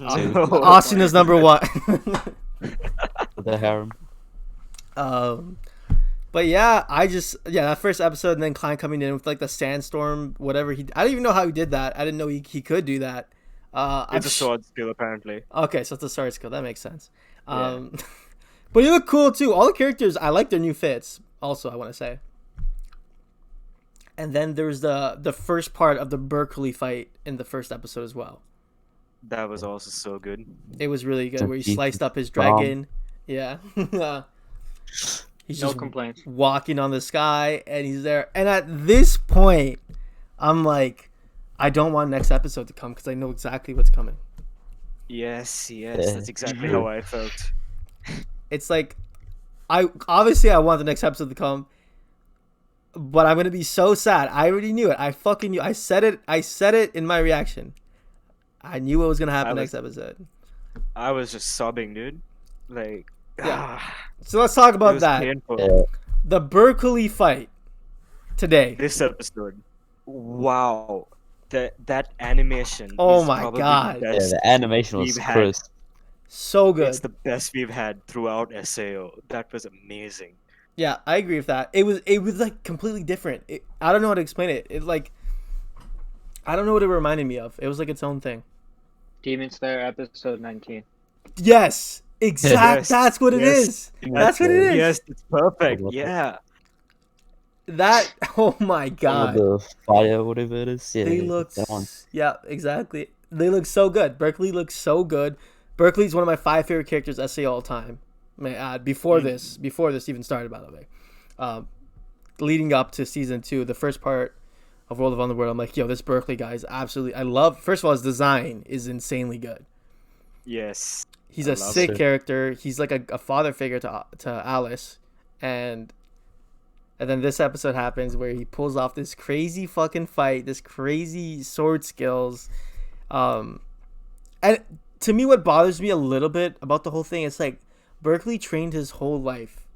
Speaker 1: Austin is number 1.
Speaker 4: The harem.
Speaker 1: But yeah, that first episode, and then Klein coming in with like the sandstorm, whatever I don't even know how he did that. I didn't know he could do that.
Speaker 2: It's a sword skill, apparently.
Speaker 1: Okay, so it's a sword skill. That makes sense. But you look cool too. All the characters, I like their new fits. Also, I want to say. And then there's the first part of the Berkeley fight in the first episode as well.
Speaker 2: That was also so good.
Speaker 1: It was really good, where he
Speaker 4: Jesus
Speaker 1: sliced up his
Speaker 4: Christ.
Speaker 1: dragon. Yeah. He's
Speaker 3: No
Speaker 1: just
Speaker 3: complaints.
Speaker 1: walking on the sky, and he's there. And at this point, I'm like, I don't want next episode to come because I know exactly what's coming.
Speaker 2: Yes,
Speaker 4: Yeah,
Speaker 2: that's exactly
Speaker 4: true.
Speaker 2: how I felt.
Speaker 1: It's like, I want the next episode to come, but I'm gonna be so sad. I already knew it. I fucking knew. I said it in my reaction. I knew what was gonna happen next episode.
Speaker 2: I was just sobbing, dude. Like,
Speaker 1: Yeah. So let's talk
Speaker 2: it
Speaker 1: about
Speaker 2: was
Speaker 1: that.
Speaker 2: painful.
Speaker 4: Yeah.
Speaker 1: The Berkeley fight today.
Speaker 2: This episode, wow, that animation.
Speaker 1: Oh
Speaker 2: is
Speaker 1: my
Speaker 2: probably
Speaker 1: God.
Speaker 2: The
Speaker 4: Yeah,
Speaker 2: best
Speaker 4: the animation was
Speaker 2: we've had.
Speaker 4: crisp.
Speaker 1: So good.
Speaker 2: It's the best we've had throughout SAO. That was amazing.
Speaker 1: Yeah, I agree with that. It was like completely different. I don't know how to explain it. It like, I don't know what it reminded me of. It was like its own thing.
Speaker 3: Demon Slayer episode 19.
Speaker 1: Yes, exact.
Speaker 2: Yes,
Speaker 1: That's what it
Speaker 2: yes,
Speaker 1: is. That's what it is.
Speaker 2: Yes, it's perfect.
Speaker 4: What the-
Speaker 2: Yeah.
Speaker 1: That. Oh my
Speaker 4: Some of
Speaker 1: God.
Speaker 4: the fire, whatever it is. Yeah,
Speaker 1: They look.
Speaker 4: that one.
Speaker 1: Yeah, exactly. They look so good. Berkeley looks so good. Berkeley's one of my 5 favorite characters SAO all time. May I add before this even started, by the way. Leading up to season 2, the first part of World of Underworld, I'm like, yo, this Berkeley guy is absolutely. I love. First of all, his design is insanely good.
Speaker 2: Yes.
Speaker 1: He's
Speaker 2: I
Speaker 1: a
Speaker 2: love
Speaker 1: sick
Speaker 4: it.
Speaker 1: character. He's like a father figure to Alice, and then this episode happens where he pulls off this crazy fucking fight, this crazy sword skills, and to me, what bothers me a little bit about the whole thing is like Berkeley trained his whole life,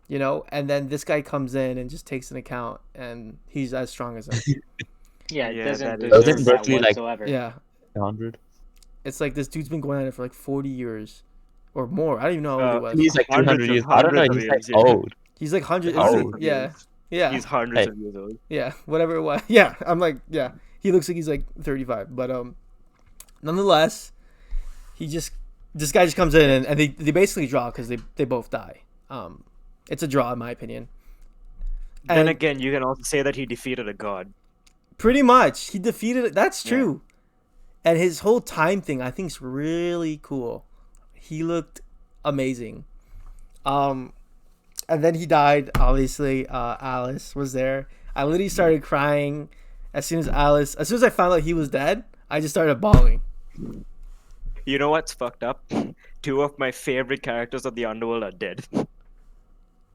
Speaker 1: you know, and then this guy comes in and just takes an account, and he's as strong as him.
Speaker 3: Yeah, it
Speaker 2: Yeah,
Speaker 3: doesn't
Speaker 2: that is-
Speaker 3: deserve
Speaker 4: Doesn't
Speaker 3: that
Speaker 4: Berkeley, like-
Speaker 3: whatsoever.
Speaker 1: Yeah,
Speaker 4: 100.
Speaker 1: it's like this dude's been going at it for like 40 years or more. I don't even know how old he was.
Speaker 4: He's like
Speaker 2: Hundreds
Speaker 4: 200
Speaker 2: of-
Speaker 4: years. I don't know.
Speaker 2: hundreds of
Speaker 4: He's like
Speaker 2: years, yeah.
Speaker 4: old.
Speaker 1: He's like 100.
Speaker 4: Oh.
Speaker 1: Yeah, yeah.
Speaker 2: He's hundreds
Speaker 4: Hey.
Speaker 2: of years old.
Speaker 1: Yeah, whatever it was. Yeah, I'm like, yeah, he looks like he's like 35, but nonetheless, this guy just comes in and they basically draw because they both die. It's a draw in my opinion.
Speaker 2: Then
Speaker 1: And
Speaker 2: again, you can also say that he defeated a god.
Speaker 1: pretty much he defeated it. That's
Speaker 2: Yeah.
Speaker 1: true. And his whole time thing, I think, is really cool. He looked amazing. And then he died. Obviously, Alice was there. I literally started crying as soon as I found out he was dead. I just started bawling.
Speaker 2: You know what's fucked up? 2 of my favorite characters of the underworld are dead.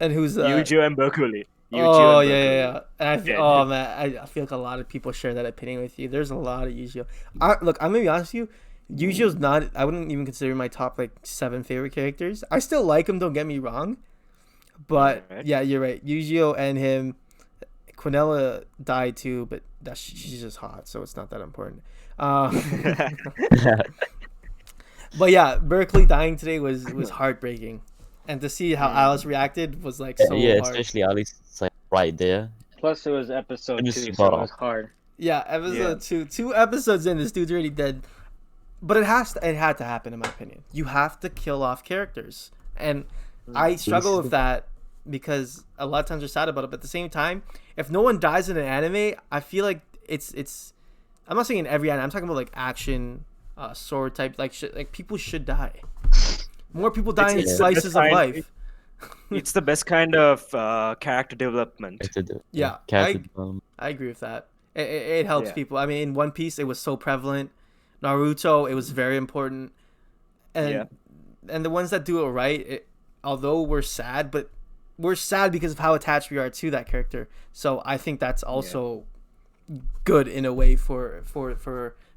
Speaker 1: And who's
Speaker 2: Yujo and Berkeley.
Speaker 1: Oh
Speaker 2: and
Speaker 1: yeah,
Speaker 2: Berkeley.
Speaker 1: yeah. And I feel,
Speaker 2: Dead.
Speaker 1: oh man, I feel like a lot of people share that opinion with you. There's a lot of Yujo. Look, I'm gonna be honest with you. Yujo's not. I wouldn't even consider my top like 7 favorite characters. I still like him. Don't get me wrong. But
Speaker 2: Alright.
Speaker 1: yeah, you're right. Yujo and him. Quinella died too, but she's just hot, so it's not that important. But yeah, Berkeley dying today was heartbreaking, and to see how Alice reacted was like so
Speaker 4: Yeah,
Speaker 1: hard.
Speaker 4: especially Alice. It's like right there.
Speaker 3: Plus, it was episode
Speaker 4: And
Speaker 3: 2,
Speaker 4: just
Speaker 3: so
Speaker 4: got
Speaker 3: it was
Speaker 4: off.
Speaker 3: hard.
Speaker 1: Yeah, episode 2. 2 episodes in, this dude's already dead. But it had to happen in my opinion. You have to kill off characters. And I struggle with that because a lot of times we're sad about it, but at the same time, if no one dies in an anime, I feel like it's I'm not saying in every anime, I'm talking about like action sword type like shit, like people should die. More people die in
Speaker 2: it's the
Speaker 1: slices
Speaker 2: best
Speaker 1: of
Speaker 2: kind-
Speaker 1: life.
Speaker 2: It's the best kind of character development.
Speaker 1: Yeah,
Speaker 4: Character
Speaker 1: I
Speaker 4: development.
Speaker 1: agree with that. It helps
Speaker 2: Yeah.
Speaker 1: people. I mean, in One Piece, it was so prevalent. Naruto, it was very important. And
Speaker 2: Yeah.
Speaker 1: and the ones that do it right, although we're sad, but we're sad because of how attached we are to that character. So I think that's also good in a way for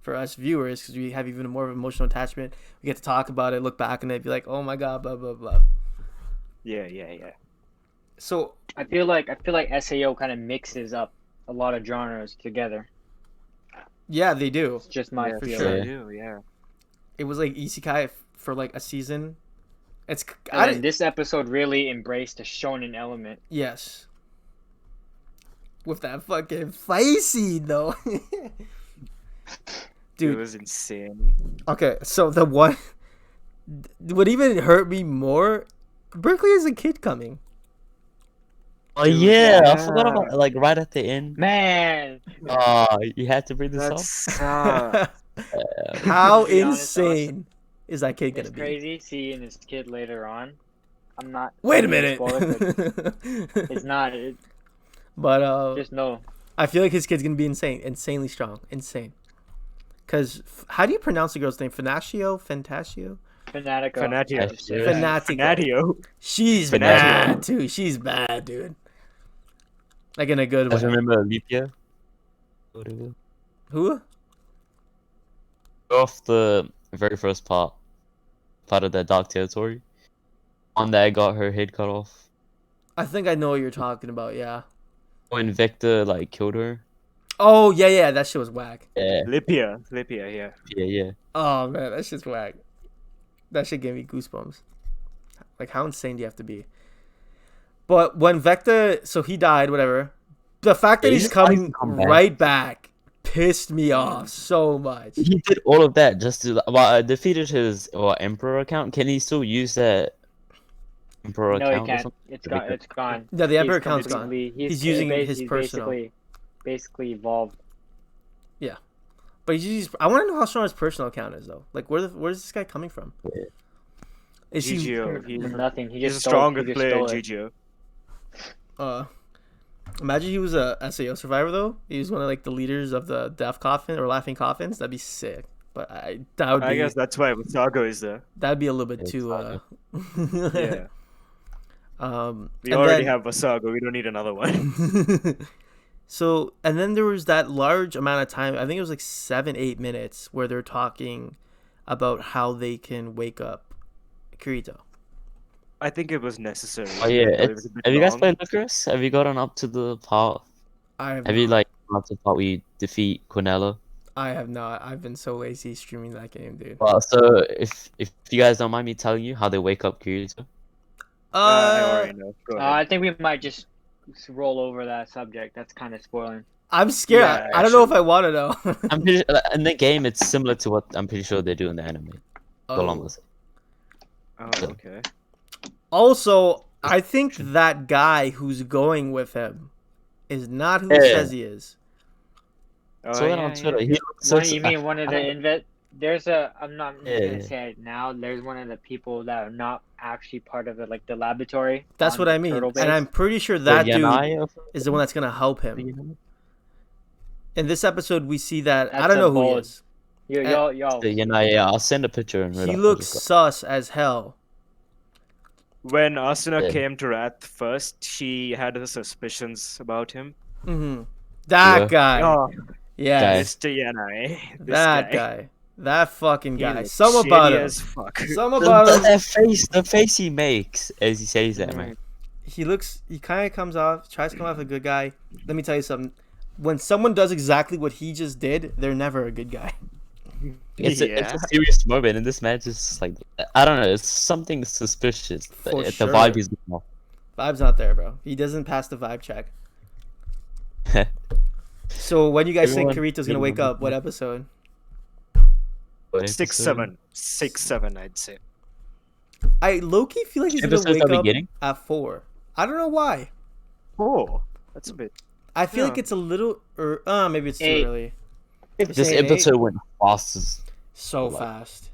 Speaker 1: us viewers because we have even more of an emotional attachment. We get to talk about it, look back on it, be like, oh my god, blah blah blah.
Speaker 2: Yeah.
Speaker 1: So
Speaker 3: I feel like SAO kind of mixes up a lot of genres together.
Speaker 1: yeah, they do.
Speaker 3: It's just my
Speaker 2: Yeah, for
Speaker 3: feeling.
Speaker 2: sure.
Speaker 4: Yeah.
Speaker 2: I do, yeah.
Speaker 1: It was like isekai for like a season. It's I
Speaker 3: And then
Speaker 1: didn't,
Speaker 3: this episode really embraced the shonen element.
Speaker 1: yes. With that fucking fight scene though.
Speaker 2: It
Speaker 1: Dude,
Speaker 2: was insane.
Speaker 1: okay, so the one what even hurt me more, Berkeley is a kid coming.
Speaker 4: Oh
Speaker 2: Dude,
Speaker 4: yeah, I
Speaker 2: yeah.
Speaker 4: forgot about like right at the end.
Speaker 3: Man,
Speaker 4: You had to bring this
Speaker 2: That's
Speaker 4: up.
Speaker 1: How
Speaker 3: To be honest,
Speaker 1: insane is that kid gonna
Speaker 3: it's
Speaker 1: be?
Speaker 3: crazy seeing his kid later on. I'm not.
Speaker 1: Wait a
Speaker 3: gonna
Speaker 1: minute.
Speaker 3: spoil it, but it's not.
Speaker 1: But
Speaker 3: Just no.
Speaker 1: I feel like his kid's gonna be insanely strong, insane. Cause how do you pronounce the girl's name? Fantatio?
Speaker 2: Fanatio.
Speaker 1: Fanatico.
Speaker 2: Fanatio.
Speaker 1: She's
Speaker 4: Fanatio.
Speaker 1: bad too. She's bad, dude. Like in a good
Speaker 4: guys
Speaker 1: way.
Speaker 4: remember Alipia? Whatever.
Speaker 1: Who?
Speaker 4: Off the very first part of that Dark Territory. One that got her head cut off.
Speaker 1: I think I know what you're talking about. Yeah.
Speaker 4: When Vector like killed her.
Speaker 1: Oh yeah. That shit was whack.
Speaker 4: Yeah,
Speaker 2: Lipia, yeah.
Speaker 4: yeah.
Speaker 1: Oh man, that shit's whack. That shit gave me goosebumps. Like, how insane do you have to be? But when Vector, so he died, whatever. The fact that
Speaker 4: Yeah,
Speaker 1: he's
Speaker 4: he's
Speaker 1: coming
Speaker 4: come back.
Speaker 1: right back pissed me off so much.
Speaker 4: He did all of that just to defeated his Emperor account. Can he still use that Emperor
Speaker 3: No, he
Speaker 4: account or
Speaker 3: can't.
Speaker 4: something?
Speaker 3: It's gone. It's gone.
Speaker 1: Yeah, the Emperor
Speaker 3: He's
Speaker 1: account's gone.
Speaker 3: completely-
Speaker 1: He's using his
Speaker 3: he's
Speaker 1: personal.
Speaker 3: basically evolved.
Speaker 1: But I want to know how strong his personal account is, though. Like, where's this guy coming from?
Speaker 4: Yeah.
Speaker 1: Is he?
Speaker 2: GGO.
Speaker 3: Nothing. He
Speaker 2: He's
Speaker 3: just
Speaker 2: the
Speaker 3: stole,
Speaker 2: strongest
Speaker 3: he just
Speaker 2: player in
Speaker 3: stole it.
Speaker 2: GGO.
Speaker 1: Imagine he was a SAO survivor though. He was one of like the leaders of the Death Coffin or Laughing Coffins. That'd be sick. But that would be.
Speaker 2: I guess that's why Wasago is there.
Speaker 1: That'd be a little bit
Speaker 4: It's
Speaker 1: too.
Speaker 2: Yeah. We
Speaker 1: and
Speaker 2: already
Speaker 1: then-
Speaker 2: have Wasago. We don't need another one.
Speaker 1: So, and then there was that large amount of time. I think it was like 7-8 minutes where they're talking about how they can wake up Kirito.
Speaker 2: I think it was necessary.
Speaker 4: Oh yeah,
Speaker 2: It was a bit
Speaker 4: have you guys
Speaker 2: long.
Speaker 4: played Licorice? Have you gotten up to the part? Have you like gotten up to the part where you defeat Quinella?
Speaker 1: I have not. I've been so lazy streaming that game, dude.
Speaker 4: Well, so if you guys don't mind me telling you how they wake up Kirito.
Speaker 2: I already know. Go ahead.
Speaker 3: I think we might just roll over that subject. That's kind of spoiling.
Speaker 1: I'm scared.
Speaker 2: Yeah,
Speaker 1: I don't know if I want to know.
Speaker 4: I'm pretty in the game it's similar to what I'm pretty sure they do in the anime. Columbus.
Speaker 2: Oh, okay.
Speaker 1: Also, I think that guy who's going with him is not who he
Speaker 4: Yeah.
Speaker 1: says he is.
Speaker 2: Oh,
Speaker 4: So then
Speaker 2: yeah,
Speaker 4: on Twitter,
Speaker 2: yeah.
Speaker 4: he looks so
Speaker 3: You mean one of the invent? There's a. I'm not
Speaker 4: Yeah.
Speaker 3: gonna say it now. There's one of the people that are not actually part of the laboratory.
Speaker 1: That's
Speaker 3: on
Speaker 1: what
Speaker 3: the
Speaker 1: I mean.
Speaker 3: turtle
Speaker 1: And
Speaker 3: base.
Speaker 1: I'm pretty sure that dude
Speaker 4: Yanai or
Speaker 1: is the one that's going to help
Speaker 4: something,
Speaker 1: him.
Speaker 4: you know?
Speaker 1: In this episode, we see that. I
Speaker 3: That's
Speaker 1: don't
Speaker 3: a
Speaker 1: know who he
Speaker 3: bold-
Speaker 1: is.
Speaker 3: Yo.
Speaker 4: The Yanai, yeah, I'll send a picture and
Speaker 1: He looks sus as hell.
Speaker 2: When Asuna
Speaker 4: Yeah.
Speaker 2: came to Wrath first, she had her suspicions about him.
Speaker 1: Hmm. That
Speaker 4: Yeah.
Speaker 1: guy.
Speaker 2: Oh,
Speaker 1: Yes.
Speaker 2: Mr. Yanai. This
Speaker 1: That guy. That fucking
Speaker 2: He
Speaker 1: guy.
Speaker 2: looks
Speaker 1: Some about
Speaker 2: shady
Speaker 1: him.
Speaker 2: as fuck.
Speaker 1: Some about him.
Speaker 4: The face he makes as he says that, man.
Speaker 1: He kind of tries to come off a good guy. Let me tell you something. When someone does exactly what he just did, they're never a good guy.
Speaker 4: It's
Speaker 2: Yeah.
Speaker 4: a serious moment, and this match is like I don't know, it's something suspicious.
Speaker 1: For
Speaker 4: The
Speaker 1: sure.
Speaker 4: vibe he's going
Speaker 1: Vibe's not there, bro. He doesn't pass the vibe check.
Speaker 4: off.
Speaker 1: So when you guys think
Speaker 4: Everyone-
Speaker 1: Kirito's gonna wake up, what episode?
Speaker 2: 6-7. 6-7, I'd say.
Speaker 1: I low-key feel like he's gonna
Speaker 4: Episodes
Speaker 1: wake
Speaker 4: at the
Speaker 1: up
Speaker 4: beginning?
Speaker 1: at 4. I don't know why.
Speaker 2: Oh, that's a bit.
Speaker 1: I feel
Speaker 2: Yeah.
Speaker 1: like it's a little, maybe it's too
Speaker 3: 8.
Speaker 1: early.
Speaker 4: This
Speaker 1: Saying
Speaker 4: episode went fast as
Speaker 1: So
Speaker 4: Like-
Speaker 1: fast.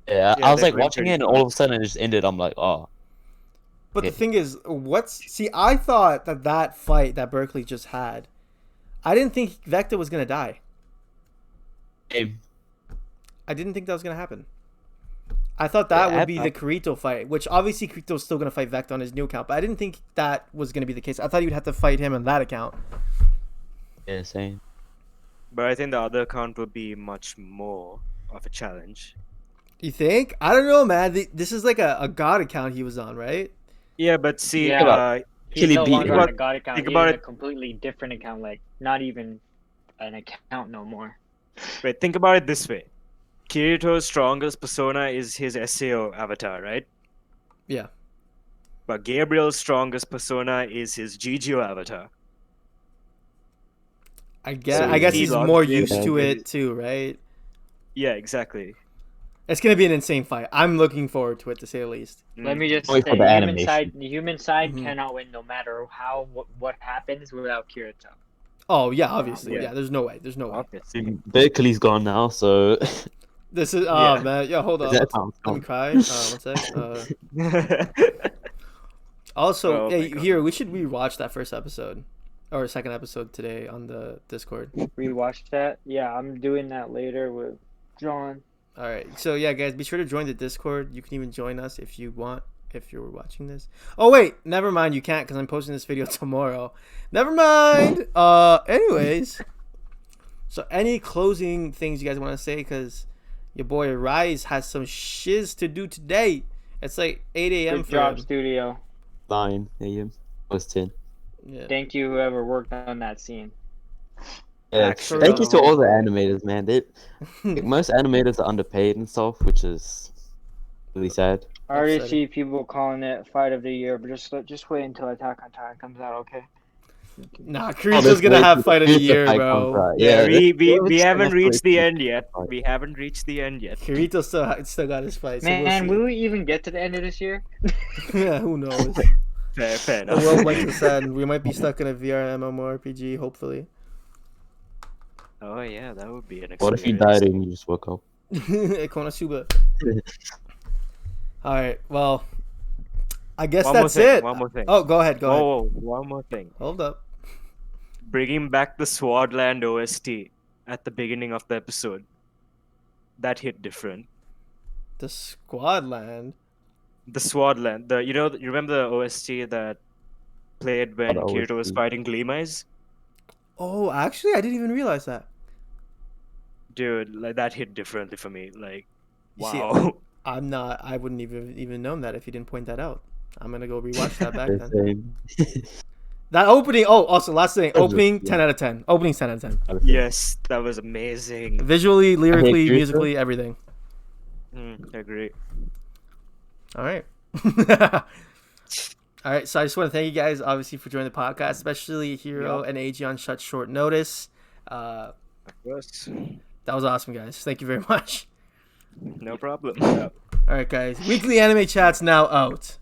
Speaker 4: yeah.
Speaker 2: Yeah,
Speaker 4: I was
Speaker 2: they
Speaker 4: like
Speaker 2: went
Speaker 4: watching
Speaker 2: pretty
Speaker 4: it, and all of a sudden it just ended. I'm like, oh,
Speaker 1: But
Speaker 4: Yeah.
Speaker 1: the thing is, I thought that fight that Berkeley just had, I didn't think Vector was gonna die.
Speaker 4: hey,
Speaker 1: I didn't think that was gonna happen. I thought that
Speaker 4: Yeah,
Speaker 1: would be
Speaker 4: I-
Speaker 1: the Kirito fight, which obviously Kirito's still gonna fight Vector on his new account, but I didn't think that was gonna be the case. I thought he would have to fight him on that account.
Speaker 4: yeah, same.
Speaker 2: But I think the other account would be much more of a challenge.
Speaker 1: You think? I don't know, man. This is like a god account he was on, right?
Speaker 2: Yeah, but see,
Speaker 3: Yeah. He's
Speaker 4: Killy
Speaker 3: no
Speaker 4: beat
Speaker 3: longer
Speaker 4: him.
Speaker 3: on a god account.
Speaker 2: Think
Speaker 3: He's
Speaker 2: about
Speaker 3: in a
Speaker 2: it.
Speaker 3: completely different account. Like not even an account no more.
Speaker 2: wait, think about it this way. Kirito's strongest persona is his SAO avatar, right?
Speaker 1: Yeah.
Speaker 2: But Gabriel's strongest persona is his GGO avatar.
Speaker 1: I guess
Speaker 2: So
Speaker 1: I guess
Speaker 2: he
Speaker 1: he's
Speaker 2: lost
Speaker 1: more
Speaker 2: the
Speaker 1: used to
Speaker 2: advantage.
Speaker 1: it too, right?
Speaker 2: Yeah, exactly.
Speaker 1: It's gonna be an insane fight. I'm looking forward to it, to say the least.
Speaker 3: Let me just
Speaker 4: Wait
Speaker 3: say,
Speaker 4: for the
Speaker 3: the
Speaker 4: animation.
Speaker 3: human side
Speaker 1: Mhm.
Speaker 3: cannot win no matter what happens without Kirito.
Speaker 1: Oh yeah, obviously,
Speaker 2: Yeah.
Speaker 1: yeah. There's no way. There's no way.
Speaker 2: Obviously.
Speaker 4: Berkeley's gone now, so
Speaker 1: This is
Speaker 2: Yeah.
Speaker 1: man. Yeah, hold on.
Speaker 4: that sounds
Speaker 1: Let me
Speaker 4: gone.
Speaker 1: cry. One sec. Also,
Speaker 2: Oh
Speaker 1: yeah,
Speaker 2: my God.
Speaker 1: here we should rewatch that first episode or second episode today on the Discord.
Speaker 3: Rewatch that. Yeah, I'm doing that later with John.
Speaker 1: All right. So yeah, guys, be sure to join the Discord. You can even join us if you want. If you're watching this. Oh wait, never mind. You can't because I'm posting this video tomorrow. Never mind. Anyways. So any closing things you guys want to say? Because your boy Rise has some shiz to do today. It's like 8 a.m.
Speaker 3: Good
Speaker 1: for
Speaker 3: job,
Speaker 1: him.
Speaker 3: studio.
Speaker 4: 9 a.m. Almost 10.
Speaker 1: Yeah.
Speaker 3: Thank you, whoever worked on that scene.
Speaker 4: Yeah,
Speaker 2: Actually,
Speaker 4: thank you to
Speaker 2: no.
Speaker 4: all the animators, man. Like, most animators are underpaid and stuff, which is really sad.
Speaker 3: I already
Speaker 1: Upsetting.
Speaker 3: see people calling it fight of the year, but just wait until Attack on Titan comes out, okay?
Speaker 1: Nah,
Speaker 4: Oh,
Speaker 1: Kirito's
Speaker 4: there's
Speaker 1: gonna
Speaker 4: way
Speaker 1: have
Speaker 4: too-
Speaker 1: fight of the
Speaker 4: here's
Speaker 1: year,
Speaker 4: fight
Speaker 1: bro.
Speaker 4: contract.
Speaker 2: Yeah, we
Speaker 4: it's
Speaker 2: haven't
Speaker 4: enough
Speaker 2: reached the
Speaker 4: for-
Speaker 2: end yet. We haven't reached the end yet.
Speaker 1: Kirito still got his fight. So
Speaker 3: Man,
Speaker 1: we'll
Speaker 3: will we even get to the end of this year?
Speaker 1: see. Yeah, who knows?
Speaker 2: Fair
Speaker 1: The
Speaker 2: enough.
Speaker 1: world went to send. We might be stuck in a VR MMORPG, hopefully.
Speaker 2: Oh yeah, that would be an experience.
Speaker 4: What if you died and you just woke up?
Speaker 1: Konosuba. All right. Well, I guess
Speaker 2: One more
Speaker 1: that's
Speaker 2: thing,
Speaker 1: it.
Speaker 2: one more thing.
Speaker 1: Oh, go ahead. Go ahead.
Speaker 2: Whoa, one more thing.
Speaker 1: Hold up.
Speaker 2: Bringing back the Swordland OST at the beginning of the episode. That hit different.
Speaker 1: The Squadland.
Speaker 2: The Swordland, you remember the OST that played when
Speaker 4: What
Speaker 2: Kirito was
Speaker 4: OST?
Speaker 2: fighting Gleamize?
Speaker 1: Oh, actually, I didn't even realize that.
Speaker 2: Dude, like that hit differently for me. Like,
Speaker 1: You see,
Speaker 2: wow.
Speaker 1: I'm not. I wouldn't even known that if you didn't point that out. I'm gonna go rewatch that back then.
Speaker 4: Same.
Speaker 1: That opening. Oh, also last thing.
Speaker 4: That's a-
Speaker 1: Opening
Speaker 4: yeah.
Speaker 1: 10 out of 10. Opening 10 out of 10.
Speaker 2: Yes, that was amazing.
Speaker 1: Visually, lyrically,
Speaker 4: Kirito?
Speaker 1: musically, everything.
Speaker 2: I agree.
Speaker 1: All right. All right. So I just want to thank you guys, obviously, for joining the podcast, especially Hero
Speaker 3: Yep.
Speaker 1: and AG on such short notice.
Speaker 2: Of course.
Speaker 1: That was awesome, guys. Thank you very much.
Speaker 2: No problem.
Speaker 1: All right, guys. Weekly anime chats now out.